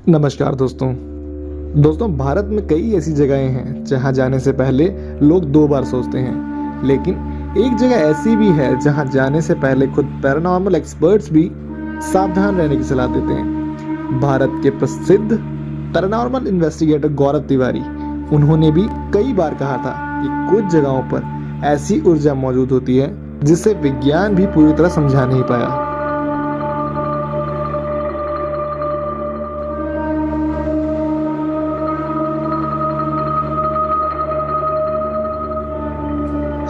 नमस्कार दोस्तों भारत में कई ऐसी जगहें हैं जहां जाने से पहले लोग दो बार सोचते हैं, लेकिन एक जगह ऐसी भी है जहां जाने से पहले खुद पैरानॉर्मल एक्सपर्ट्स भी सावधान रहने की सलाह देते हैं। भारत के प्रसिद्ध पैरानॉर्मल इन्वेस्टिगेटर गौरव तिवारी, उन्होंने भी कई बार कहा था कि कुछ जगहों पर ऐसी ऊर्जा मौजूद होती है जिसे विज्ञान भी पूरी तरह समझा नहीं पाया।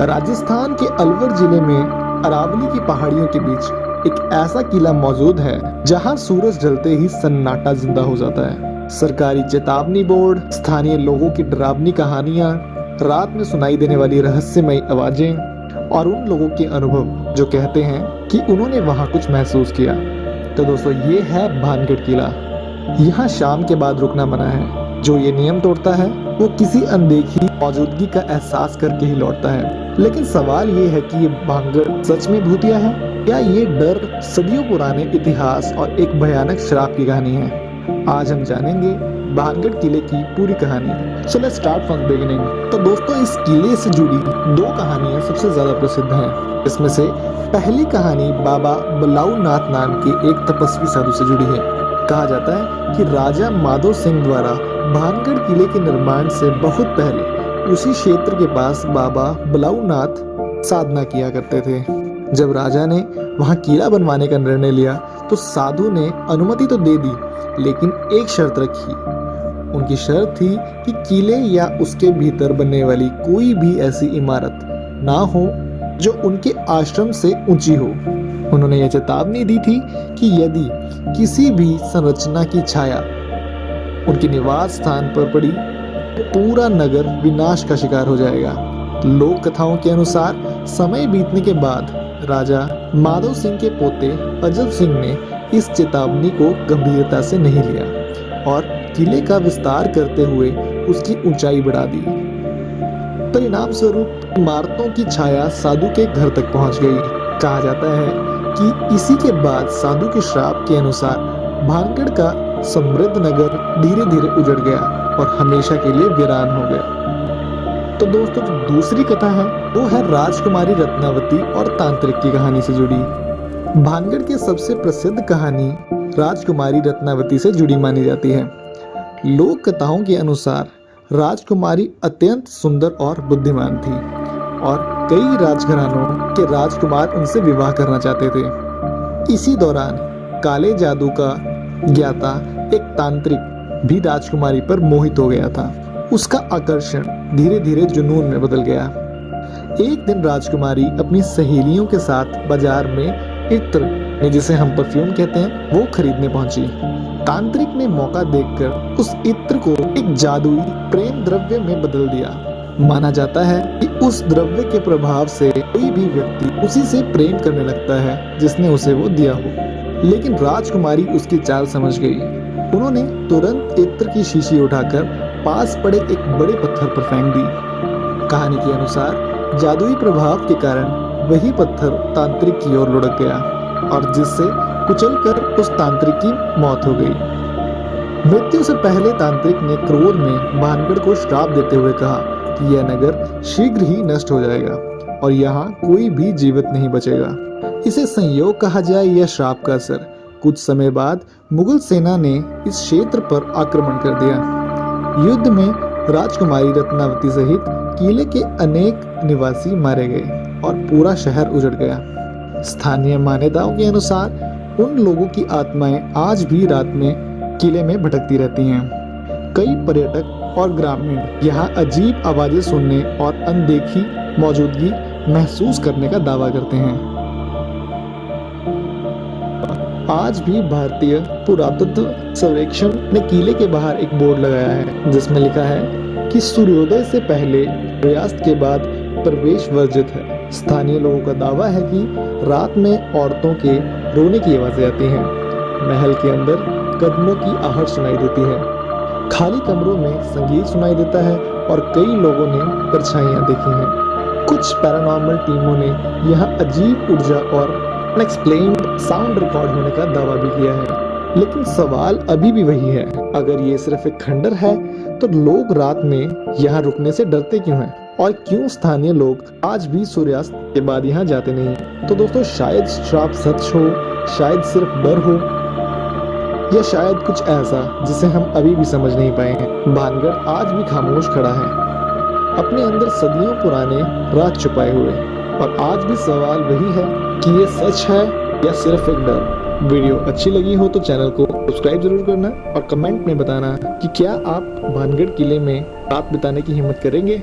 राजस्थान के अलवर जिले में अरावली की पहाड़ियों के बीच एक ऐसा किला मौजूद है जहां सूरज ढलते ही सन्नाटा जिंदा हो जाता है। सरकारी चेतावनी बोर्ड, स्थानीय लोगों की डरावनी कहानियां, रात में सुनाई देने वाली रहस्यमयी आवाजें और उन लोगों के अनुभव जो कहते हैं कि उन्होंने वहां कुछ महसूस किया। तो दोस्तों, ये है भानगढ़ किला। यहाँ शाम के बाद रुकना मना है। जो ये नियम तोड़ता है वो किसी अनदेखी मौजूदगी का एहसास करके ही लौटता है। लेकिन सवाल ये है कि ये भानगढ़ सच में भूतिया है या ये डर सदियों पुराने इतिहास और एक भयानक श्राप की कहानी है। आज हम जानेंगे भानगढ़ किले की पूरी कहानी। So let's start from beginning. तो दोस्तों, इस किले से जुड़ी दो कहानियां सबसे ज्यादा प्रसिद्ध हैं। इसमें से पहली कहानी बाबा बलाऊ नाथ नाम के एक तपस्वी साधु से जुड़ी है। कहा जाता है कि राजा माधो सिंह द्वारा भानगढ़ किले के निर्माण से बहुत पहले उसी क्षेत्र के पास बाबा बलाऊ नाथ साधना किया करते थे। जब राजा ने वहां किला बनवाने का निर्णय लिया तो साधु ने अनुमति तो दे दी, लेकिन एक शर्त रखी। उनकी शर्त थी कि किले या उसके भीतर बनने वाली कोई भी ऐसी इमारत ना हो जो उनके आश्रम से ऊंची हो। उन्होंने यह चेतावनी दी थी कि यदि किसी भी संरचना की छाया उनके निवास स्थान पर पड़ी तो पूरा नगर विनाश का शिकार हो जाएगा। लोक कथाओं के अनुसार समय बीतने के बाद राजा माधव सिंह के पोते अजब सिंह ने इस चेतावनी को गंभीरता से नहीं लिया और किले का विस्तार करते हुए उसकी ऊंचाई बढ़ा दी। परिणाम स्वरूप इमारतों की छाया साधु के घर तक पहुंच गई। कहा जाता है कि इसी के बाद साधु के श्राप के अनुसार भानगढ़ का समृद्ध नगर धीरे धीरे उजड़ गया और हमेशा के लिए वीरान हो गया। तो दोस्तों, जो दूसरी कथा है वो है राजकुमारी रत्नावती और तांत्रिक की कहानी से जुड़ी। भानगढ़ की सबसे प्रसिद्ध कहानी राजकुमारी रत्नावती से जुड़ी मानी जाती है। लोक कथाओं के अनुसार राजकुमारी अत्यंत सुंदर और बुद्धिमान थी और कई राजघरानों के राजकुमार उनसे विवाह करना चाहते थे। इसी दौरान काले जादू का ज्ञाता एक तांत्रिक भी राजकुमारी पर मोहित हो गया था। उसका आकर्षण धीरे धीरे जुनून में बदल गया। एक दिन राजकुमारी अपनी सहेलियों के साथ बाजार में इत्र, जिसे हम परफ्यूम कहते हैं, वो खरीदने पहुंची। तांत्रिक ने मौका देखकर उस इत्र को एक जादुई प्रेम द्रव्य में बदल दिया। माना जाता है कि उस द्रव्य के प्रभाव से कोई भी व्यक्ति उसी से प्रेम करने लगता है जिसने उसे वो दिया हो। लेकिन राजकुमारी उसकी चाल समझ गई। उन्होंने तुरंत इत्र की शीशी उठाकर पास पड़े एक बड़े पत्थर पर फेंक दी। कहानी के अनुसार जादुई प्रभाव के कारण वही पत्थर तांत्रिक की ओर लुढ़क गया और जिससे कुचलकर उस तांत्रिक की मौत हो गई। मृत्यु से पहले तांत्रिक ने क्रोध में भानगढ़ को श्राप देते हुए कहा कि यह नगर शीघ्र ही नष्ट हो जाएगा और यहाँ कोई भी जीवित नहीं बचेगा। इसे संयोग कहा जाए या श्राप का असर। कुछ समय बाद मुगल सेना ने इस क्षेत्र पर आक्रमण कर दिया। युद्ध में राजकुमारी रत्नावती सहित किले के अनेक निवासी मारे गए और पूरा शहर उजड़ गया। स्थानीय मान्यताओं के अनुसार उन लोगों की आत्माएं आज भी रात में किले में भटकती रहती हैं। कई पर्यटक और ग्रामीण यहाँ अजीब आवाजें सुनने और अनदेखी मौजूदगी महसूस करने का दावा करते हैं। आज भी भारतीय पुरातत्व सर्वेक्षण ने किले के बाहर एक बोर्ड लगाया है जिसमें लिखा है कि सूर्योदय से पहले, सूर्यास्त के बाद प्रवेश वर्जित है। स्थानीय लोगों का दावा है कि रात में औरतों के रोने की आवाजें आती हैं। महल के अंदर कदमों की आहट सुनाई देती है। खाली कमरों में संगीत सुनाई देता है और कई लोगों ने परछाइयां देखी हैं। कुछ पैरानॉर्मल टीमों ने यहाँ अजीब ऊर्जा और अनएक्सप्लेन्ड साउंड रिकॉर्ड होने का दावा भी किया है। लेकिन सवाल अभी भी वही है, अगर ये सिर्फ एक खंडर है तो लोग रात में यहाँ रुकने से डरते क्यों हैं? और क्यों स्थानीय लोग आज भी सूर्यास्त के बाद यहाँ जाते नहीं? तो दोस्तों, शायद श्राप सच हो, शायद सिर्फ डर हो, या शायद कुछ ऐसा जिसे हम अभी भी समझ नहीं पाए हैं। भानगढ़ आज भी खामोश खड़ा है, अपने अंदर सदियों पुराने राज छुपाए हुए। और आज भी सवाल वही है कि ये सच है या सिर्फ एक डर। वीडियो अच्छी लगी हो तो चैनल को सब्सक्राइब जरूर करना और कमेंट में बताना कि क्या आप भानगढ़ किले में रात बिताने की हिम्मत करेंगे।